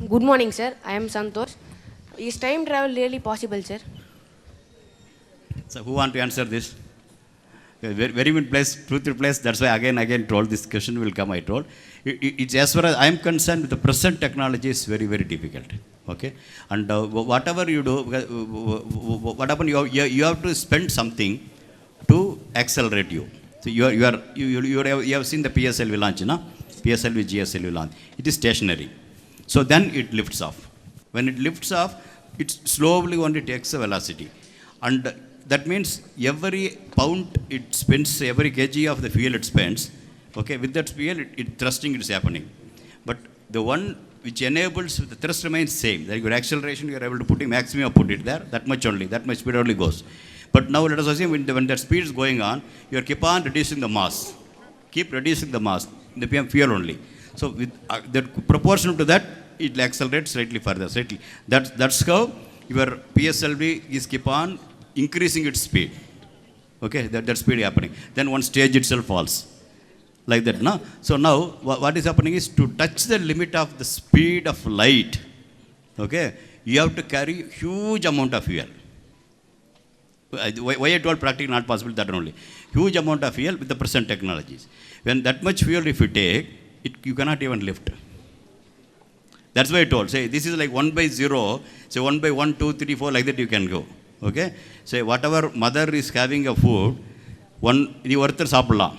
Good morning, sir. I am Santosh. Is time travel really possible, sir? So who want to answer this? Okay, very good place, truth place. That's why again told this question will come. I told it's as far as I am concerned with the present technology is very difficult. Okay, and whatever you do, what happen? You have to spend something to accelerate you. So you have seen the PSLV launch, no? PSLV GSLV launch. It is stationary. So then it lifts off. When it lifts off, it slowly only takes a velocity, and that means every pound it spends, every kg of the fuel it spends, okay, with that fuel, thrusting is happening. But the one which enables, the thrust remains same. Like your acceleration, you are able to put it maximum, put it there, that much speed only goes. But now let us assume when that speed is going on, you keep on reducing the mass. Keep reducing the mass in the PM fuel only. So with that proportional to that, it accelerates slightly further, slightly. That's how your PSLV is keep on increasing its speed. Okay, that speed happening. Then one stage itself falls. Like that, no? So now what is happening is to touch the limit of the speed of light, okay, you have to carry huge amount of fuel. Why I told practically not possible, that only. Huge amount of fuel with the present technologies. When that much fuel if you take, you cannot even lift. That's why I told, say this is like 1 by 0, say 1 by 1, 2, 3, 4, like that you can go. Okay? Say whatever mother is having a food, one இது ஒருத்தர் சாப்பிடலாம்,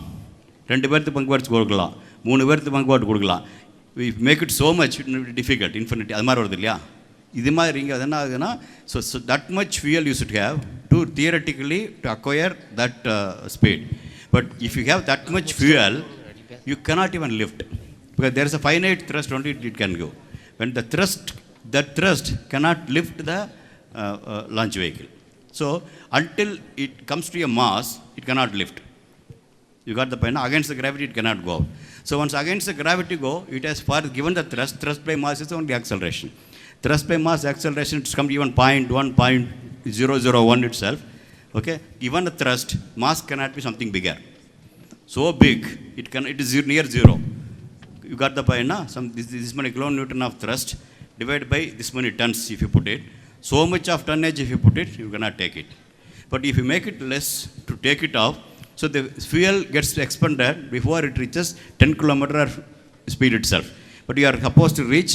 2 பேருக்கு பங்கு வச்சு கொடுக்கலாம், 3 பேருக்கு பங்கு வச்சு கொடுக்கலாம். We make it so much difficult, infinity. அது மாதிரி வருது இல்லையா? இது மாதிரி இங்கே என்ன ஆகுதுன்னா, so that much fuel you should have to theoretically to acquire that speed. But if you have that much fuel, you cannot even lift. Because there is a finite thrust only it can go. When that thrust cannot lift the launch vehicle. So until it comes to a mass, it cannot lift. You got the point? Against the gravity, it cannot go out. So once against the gravity go, it has given the thrust by mass is only acceleration. Thrust by mass acceleration, it's come to even 0.1, 0.001 itself. Okay? Given the thrust, mass cannot be something bigger. So big, it is near zero. You got the point, na? This many kilonewton of thrust divided by this many tons if you put it. So much of tonnage if you put it, you cannot take it. But if you make it less to take it off, so the fuel gets expended before it reaches 10 kilometer speed itself. But you are supposed to reach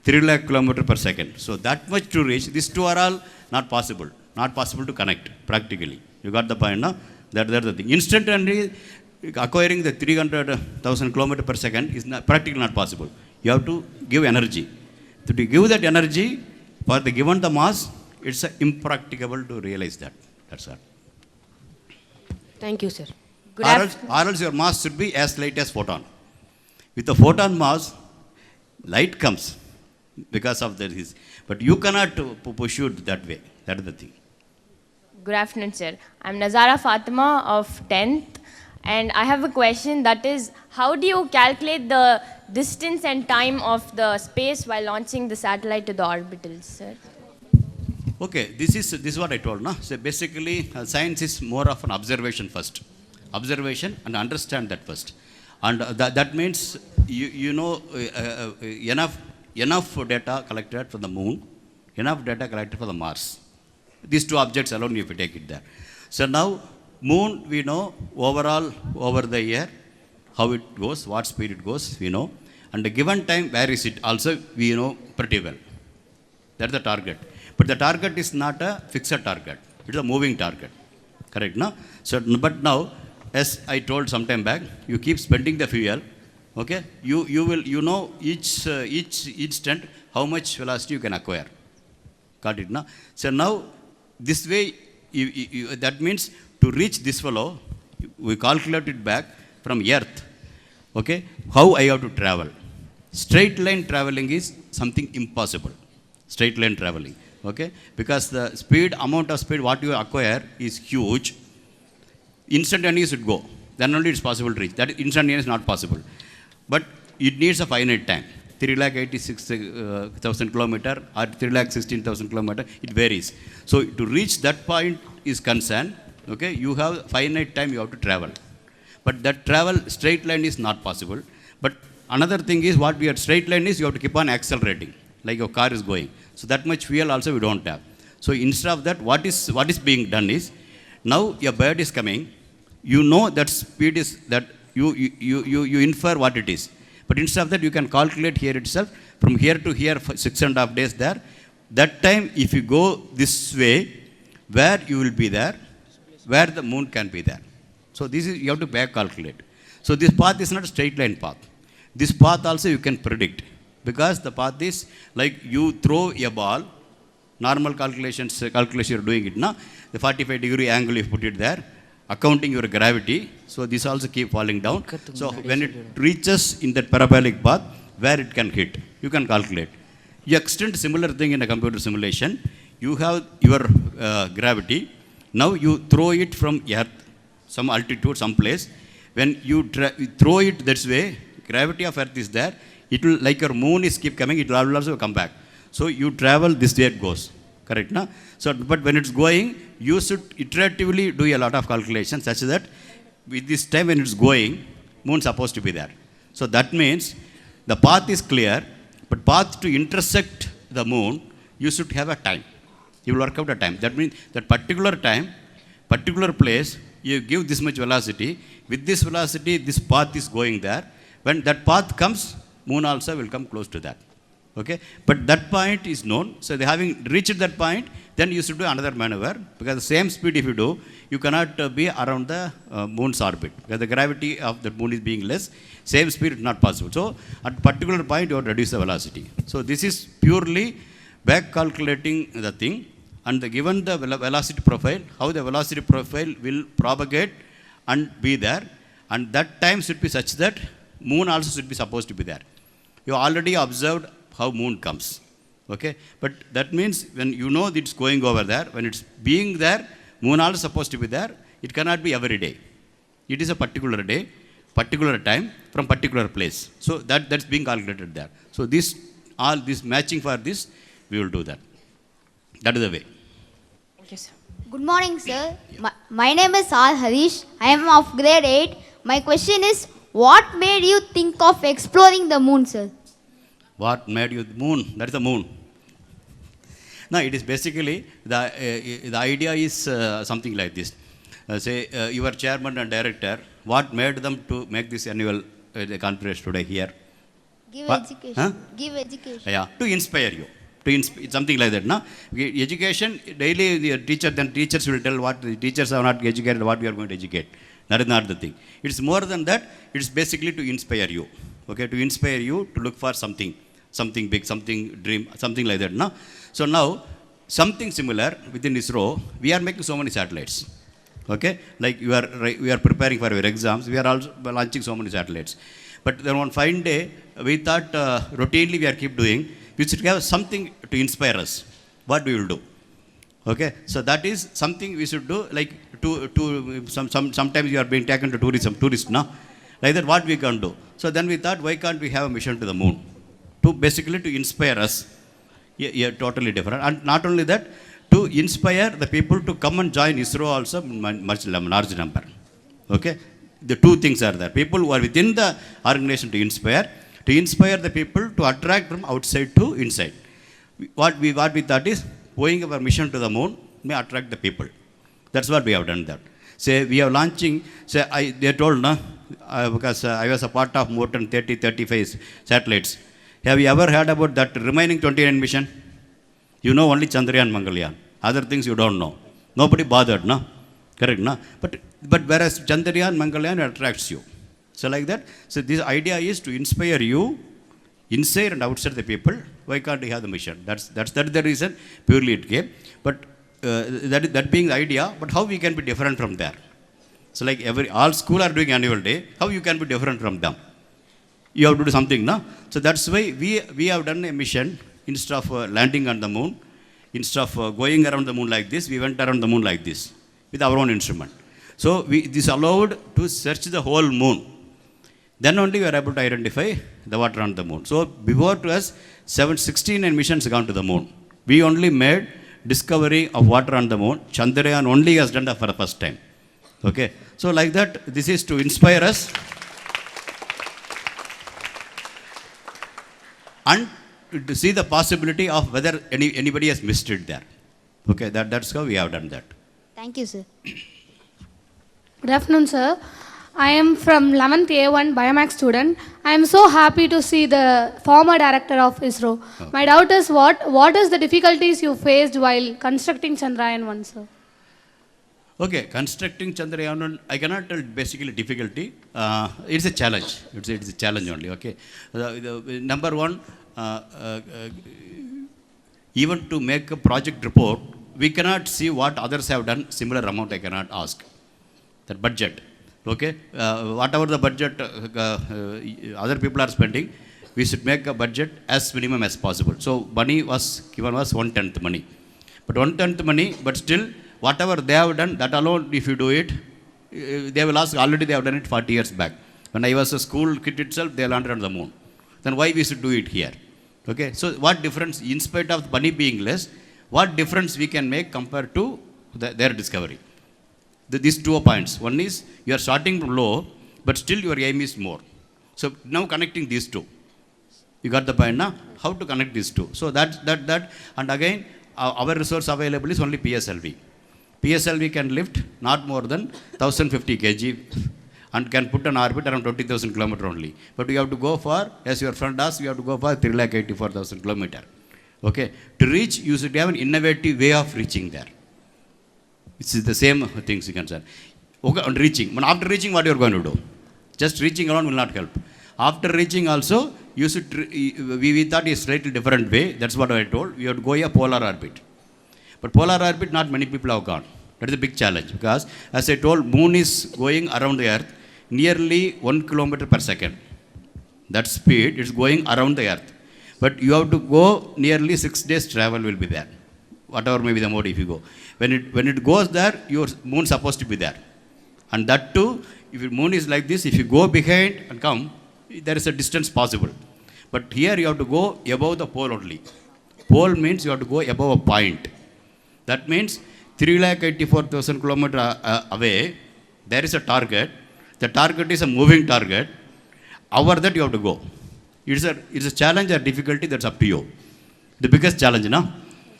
3 lakh kilometer per second. So that much to reach, these two are all not possible. Not possible to connect practically. You got the point, no? That's the thing. Instantly acquiring the 300,000 kilometer per second is practically not possible. You have to give energy. To give that energy for the given the mass, it's impracticable to realize that. That's all. Thank you, sir. Or else your mass should be as light as photon. With the photon mass, light comes because of that. But you cannot push it that way. That is the thing. Good afternoon, sir. I'm Nazara Fatima of 10th. And I have a question, that is, how do you calculate the distance and time of the space while launching the satellite to the orbitals, sir? Okay, this is what I told, no? So basically, science is more of an observation first. Observation and understand that first. And that means you know enough data collected for the moon, enough data collected for the Mars. These two objects alone, if you take it there. So now, moon, we know overall over the year how it goes, what speed it goes, we know. And the given time, where is it? Also, we know pretty well. That's the target. But the target is not a fixed target. It's a moving target. Correct, no? So, but now, as I told some time back, you keep spending the fuel. Okay? You know each instant how much velocity you can acquire. Got it, no? So now, this way, that means to reach this fellow, we calculate it back from Earth. Okay? How I have to travel. Straight line traveling is something impossible. Straight line traveling. Okay? Because the amount of speed what you acquire is huge. Instantaneous would go. Then only it's possible to reach. That instantaneous is not possible. But it needs a finite time. 386,000 kilometer or 316,000 kilometer, it varies. So to reach that point is concerned, okay, you have finite time you have to travel. But that travel straight line is not possible. But another thing is what we are straight line is you have to keep on accelerating, like your car is going. So that much fuel also we don't have. So instead of that, what is being done is, now a bird is coming, you know that speed is that you infer what it is. But instead of that, you can calculate here itself, from here to here for 6.5 days there. That time, if you go this way, where you will be there, where the moon can be there. So this is, you have to back calculate. So this path is not a straight line path. This path also you can predict, because the path is like you throw a ball, normal calculation you're doing it now, the 45-degree angle you put it there, accounting your gravity, so this also keep falling down. So when it reaches in that parabolic path, where it can hit, you can calculate. You extend similar thing in a computer simulation. You have your gravity. Now you throw it from earth, some altitude, some place. When you throw it this way, gravity of earth is there. It will, like your moon is keep coming, it will also come back. So you travel this way it goes. Correct, na? So, but when it's going, you should iteratively do a lot of calculations such that with this time when it's going, moon is supposed to be there. So that means the path is clear, but path to intersect the moon, you should have a time. You will work out a time. That means that particular time, particular place, you give this much velocity. With this velocity, this path is going there. When that path comes, moon also will come close to that. Okay? But that point is known. So having reached that point, then you should do another maneuver, because the same speed if you do, you cannot be around the moon's orbit, because the gravity of the moon is being less. Same speed is not possible. So at particular point, you have to reduce the velocity. So this is purely back calculating the thing, and given the velocity profile, how the velocity profile will propagate and be there, and that time should be such that moon also should be supposed to be there. You already observed how moon comes. Okay? But that means when you know it's going over there, when it's being there, moon also supposed to be there. It cannot be every day. It is a particular day, particular time, from particular place. So that's being calculated there. So this matching for this, we will do that. That is the way. Thank you, sir. Good morning, sir. My name is R. Harish. I am of grade 8. My question is, what made you think of exploring the moon, sir? What made you moon? That is the moon. No, it is basically, the idea is something like this. Say, your chairman and director, what made them to make this annual conference today here? Give What? education. Huh? Give education. Yeah, to inspire you. Something like that, no? Education, daily the teachers will tell what the teachers are not educated, what we are going to educate. That is not the thing. It's more than that. It's basically to inspire you. Okay, to inspire you to look for something big, something dream, something like that, no? So now, something similar within ISRO, we are making so many satellites. Okay, like we are preparing for your exams, we are also launching so many satellites. But then one fine day, we thought routinely we are keep doing, we should have something to inspire us. What we will do? Okay, so that is something we should do, like sometimes you are being taken to tourists, no? Like that, what we can do? So then we thought, why can't we have a mission to the moon? To basically to inspire us. Yeah, totally different. And not only that, to inspire the people to come and join ISRO also in much large number. Okay? The two things are there. People who are within the organization to inspire the people to attract from outside to inside. What we thought is, going our mission to the moon may attract the people. That's what we have done that. Say, we are launching, they told, no, because I was a part of more than 35 satellites. Have you ever heard about that remaining 29 mission? You know only Chandrayaan, Mangalyaan. Other things you don't know. Nobody bothered, no? Correct, no? But whereas Chandrayaan, Mangalyaan attracts you. So like that, so this idea is to inspire you, inside and outside the people. Why can't you have the mission? That's the reason, purely it came. But that being the idea, but how we can be different from there? So like all school are doing annual day, how you can be different from them? You have to do something, no? So that's why we have done a mission. Instead of landing on the moon, instead of going around the moon like this, we went around the moon like this with our own instrument. So this allowed to search the whole moon. Then only we are able to identify the water on the moon. So before to us, 16 missions gone to the moon. We only made discovery of water on the moon. Chandrayaan only has done that for the first time. Okay. So like that, this is to inspire us. and to see the possibility of whether anybody has missed it there. Okay, that's how we have done that. Thank you, sir. Good afternoon, sir. I am from 11th A1 Biomax student. I am so happy to see the former director of ISRO. My doubt is what is the difficulties you faced while constructing Chandrayaan-1, sir? Okay, constructing Chandrayaan, I cannot tell basically difficulty. It's a challenge. It's a challenge only. Okay, number one, even to make a project report, we cannot see what others have done. Similar amount I cannot ask. That budget. Okay, whatever the budget other people are spending, we should make a budget as minimum as possible. So money was given was 1/10 money, but 1/10 money, but still whatever they have done, that alone, if you do it, they will ask. Already they have done it 40 years back. When I was a school kid itself, they landed on the moon. Then why we should do it here? Okay, so what difference, in spite of money being less, what difference we can make compared to their discovery? These 2 points. One is you are starting from low, but still your aim is more. So now connecting these two. You got the point now? How to connect these two? So that and again our resource available is only PSLV. PSLV can lift not more than 1050 kg and can put an orbit around 20,000 km only. But you have to go for, as your friend asked, you have to go for 384,000 km. Okay, to reach you should have an innovative way of reaching there. It's the same things you can say. Okay, on reaching. But after reaching, what you are going to do? Just reaching alone will not help. After reaching also, you should, we thought it's slightly different way. That's what I told. You have to go a polar orbit. But polar orbit, not many people have gone. That is a big challenge because, as I told, moon is going around the earth nearly 1 kilometer per second. That speed is going around the earth. But you have to go nearly 6 days travel will be there. Whatever may be the mode if you go. When it goes there, your moon is supposed to be there. And that too, if your moon is like this, if you go behind and come, there is a distance possible. But here you have to go above the pole only. Pole means you have to go above a point. That means 384,000 kilometers away, there is a target. The target is a moving target. Over that you have to go. It's a challenge or difficulty, that's up to you. The biggest challenge, no?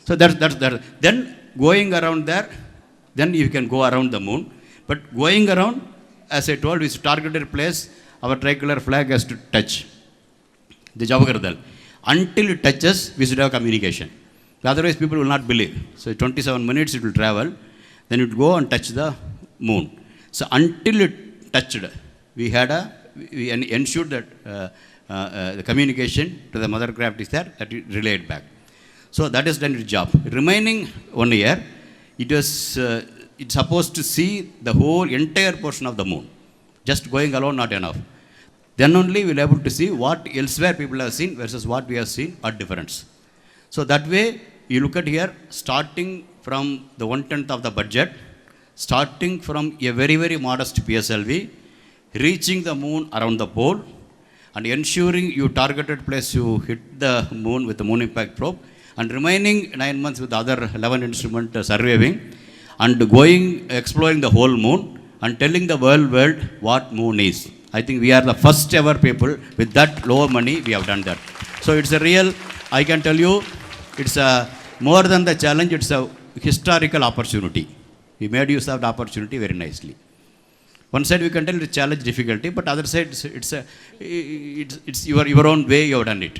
So that's that. Then going around there, then you can go around the moon. But going around, as I told, we targeted place, our tricolor flag has to touch the Javagardal. Until it touches, we should have communication. Otherwise, people will not believe. So 27 minutes it will travel, then it will go and touch the moon. So until it touched, we ensured that the communication to the mother craft is there, that it relayed back. So that is done its job. Remaining 1 year, it's supposed to see the whole entire portion of the moon. Just going alone not enough. Then only we'll be able to see what elsewhere people have seen versus what we have seen are difference. So that way, you look at here, starting from the 1/10 of the budget, starting from a very, very modest PSLV, reaching the moon around the pole, and ensuring you targeted place you hit the moon with the moon impact probe, and remaining 9 months with the other 11 instrument surveying, and going, exploring the whole moon, and telling the world what moon is. I think we are the first ever people with that low money, we have done that. So it's a real, I can tell you, it's a more than the challenge, it's a historical opportunity. We made use of the opportunity very nicely. One side we can tell it's challenge, difficulty, but other side it's your own way you have done it.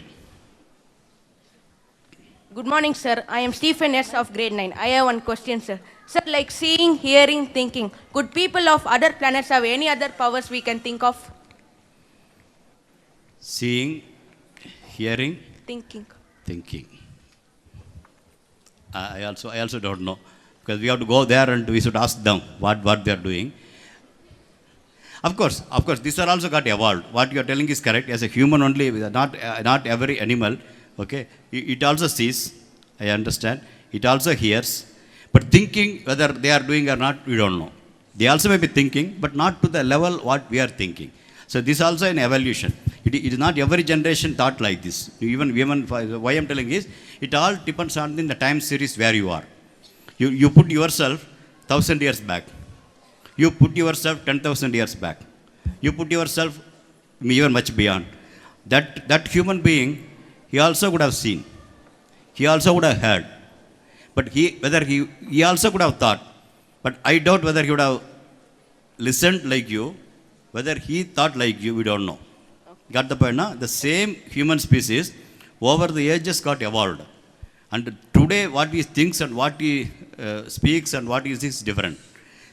Good morning, sir. I am Stephen S. of grade 9. I have one question, sir. Sir, like seeing, hearing, thinking, could people of other planets have any other powers we can think of? Seeing, hearing, Thinking. thinking. I also don't know, because we have to go there and we should ask them what they are doing. Of course, these are also got evolved. What you are telling is correct. As a human only, not every animal. Okay, it also sees. I understand. It also hears. But thinking, whether they are doing or not, we don't know. They also may be thinking, but not to the level what we are thinking. So this is also an evolution. It is not every generation thought like this. Even why I'm telling is, it all depends on in the time series where you are. You put yourself 1,000 years back. You put yourself 10,000 years back. You put yourself even much beyond. That human being he also could have seen. He also would have heard. But he also could have thought. But I doubt whether he would have listened like you, whether he thought like you, we don't know. Got the point, na? The same human species over the ages got evolved. And today what he thinks and what he speaks and what he thinks is different.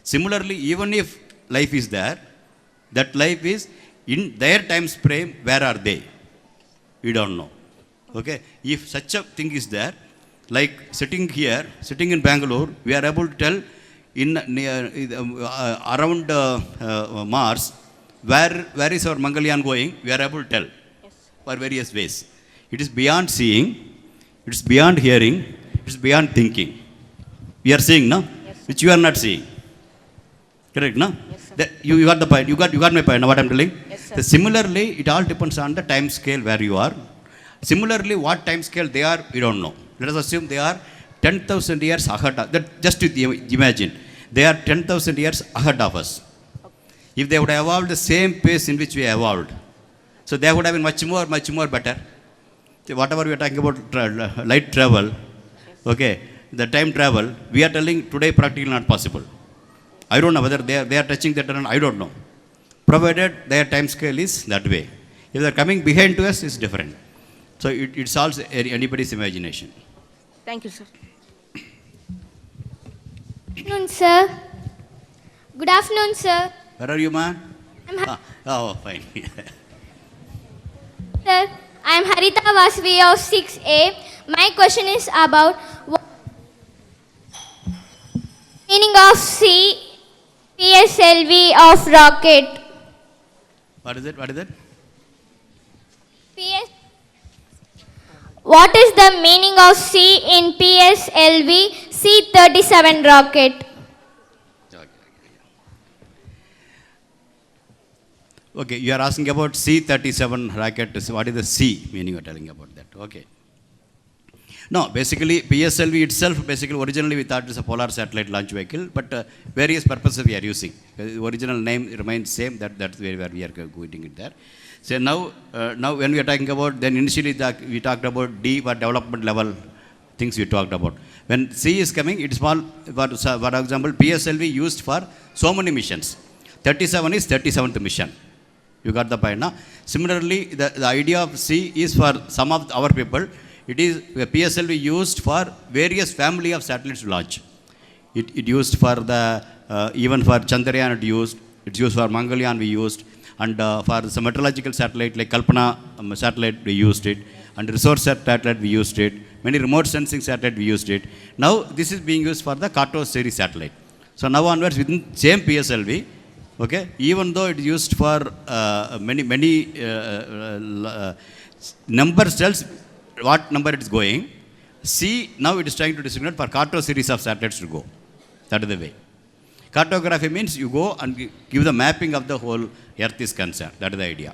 Similarly, even if life is there, that life is in their time frame, where are they? We don't know. Okay? If such a thing is there, like sitting here, sitting in Bangalore, we are able to tell around Mars, where is our Mangalyaan going, we are able to tell for various ways. It is beyond seeing, it is beyond hearing, it is beyond thinking. We are seeing, no? Yes, Which you are not seeing. Correct, no? Yes, sir. You got the point. You got my point. Now what I am telling? Yes, sir. Similarly, it all depends on the time scale where you are. Similarly, what time scale they are, we don't know. Let us assume they are 10,000 years ahead of that. Just to imagine, they are 10,000 years ahead of us. If they would have evolved the same pace in which we evolved, so they would have been much more better. So whatever we are talking about light travel, okay, the time travel, we are telling today practically not possible. I don't know whether they are touching that or not, I don't know. Provided their time scale is that way. If they are coming behind to us, it's different. So it solves anybody's imagination. Thank you, sir. Good afternoon, sir. Good afternoon, sir. Where are you, man? Oh, fine. Sir, I am Harita Vasvi of 6A. My question is about what meaning of C PSLV of rocket. What is it? PS. What is the meaning of C in PSLV C-37 rocket? Okay, you are asking about C-37 rocket. What is the C meaning you are telling about that? Okay. No, basically PSLV itself, basically originally we thought it was a polar satellite launch vehicle, but various purposes we are using. The original name remains same, that's where we are going it there. So now when we are talking about, then initially we talked about D for development level things we talked about. When C is coming, it is for example, PSLV used for so many missions. 37 is 37th mission. You got the point now? Similarly, the idea of C is for some of our people, it is PSLV used for various family of satellites to launch. It used for the, even for Chandrayaan it's used for Mangalyaan we used, and for some meteorological satellite like Kalpana satellite we used it, and resource satellite we used it, many remote sensing satellite we used it. Now this is being used for the Kartos series satellite. So now onwards within same PSLV, okay, even though it is used for many number tells what number it is going, C now it is trying to designate for Kartos series of satellites to go. That is the way. Cartography means you go and give the mapping of the whole earth is concerned. That is the idea.